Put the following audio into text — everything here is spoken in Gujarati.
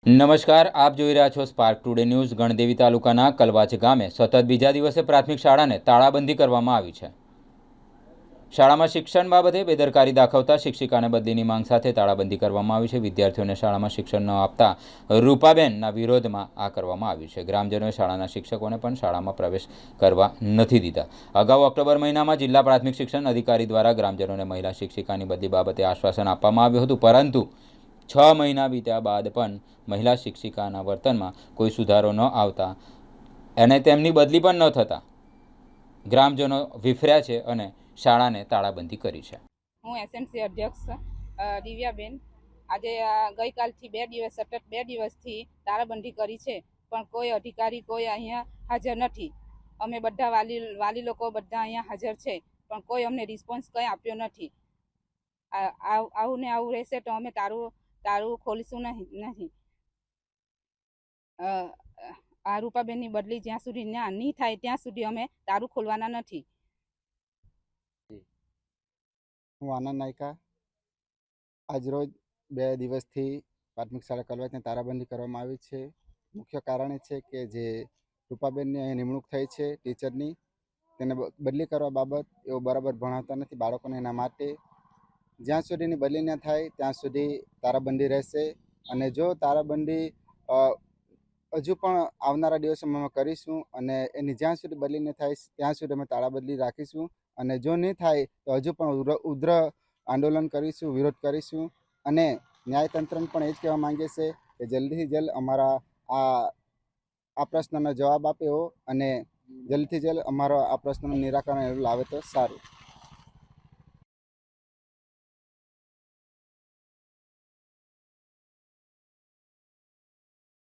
નમસ્કાર, આપ જોઈ રહ્યા છો સ્પાર્ક ટુડે ન્યૂઝ। ગણદેવી તાલુકાના કલવાચ ગામે સતત બીજા દિવસે પ્રાથમિક શાળાને તાળાબંધી કરવામાં આવી છે। શાળામાં શિક્ષણ બાબતે બેદરકારી દાખવતા શિક્ષિકાને બદલીની માંગ સાથે તાળાબંધી કરવામાં આવી છે। વિદ્યાર્થીઓને શાળામાં શિક્ષણ ન આપતા રૂપાબેનના વિરોધમાં આ કરવામાં આવ્યું છે। ગ્રામજનોએ શાળાના શિક્ષકોને પણ શાળામાં પ્રવેશ કરવા નથી દીધા। અગાઉ ઓક્ટોબર મહિનામાં જિલ્લા પ્રાથમિક શિક્ષણ અધિકારી દ્વારા ગ્રામજનોને મહિલા શિક્ષિકાની બદલી બાબતે આશ્વાસન આપવામાં આવ્યું હતું, પરંતુ 6 મહિના बीत्या बाद पण महिला शिक्षिकाना वर्तનમાં કોઈ સુધારો ન આવતા અને તેમની બદલી પણ ન થતા ગ્રામજનો વિફર્યા છે અને શાળાને તાળાબંધી કરી છે। હું એસએમસી અધ્યક્ષ દિવ્યાબેન આજે ગઈકાલથી 2 દિવસ સતત 2 દિવસથી તાળાબંધી કરી છે, પણ કોઈ અધિકારી કોઈ અહીંયા હાજર નથી। અમે બધા વાલી લોકો બધા અહીંયા હાજર છે, પણ કોઈ અમને રિસ્પોન્સ કંઈ આપ્યો નથી। આવું ને આવું રહેશે તો અમે તારું ખોલીશું નહીં। આ રૂપાબેનની બદલી જ્યાં સુધી નહીં થાય ત્યાં સુધી અમે તારું ખોલવાના નથી। હું આનંદ નાયકા આજરોજ 2 દિવસથી પ્રાથમિક શાળા કલવાચને તાળાબંધી કરવામાં આવી છે। મુખ્ય કારણ એ છે કે જે રૂપાબેનની અહીં નિમણૂક થઈ છે ટીચરની, તેને બદલી કરવા બાબત એઓ બરાબર ભણાવતા નથી બાળકોને। એના માટે જ્યાં સુધીની બદલી ન થાય ત્યાં સુધી તાળાબંધી રહેશે અને જો તાળાબંધી હજુ પણ આવનારા દિવસોમાં અમે કરીશું અને એની જ્યાં સુધી બદલી ન થાય ત્યાં સુધી અમે તાળાબંધી રાખીશું અને જો નહીં થાય તો હજુ પણ ઉગ્ર આંદોલન કરીશું, વિરોધ કરીશું અને ન્યાયતંત્રને પણ એ જ કહેવા માંગીએ છીએ કે જલ્દીથી જલ્દ અમારા આ પ્રશ્નનો જવાબ આપે અને જલ્દીથી જલ્દ અમારો આ પ્રશ્નનું નિરાકરણ એવું લાવે તો સારું।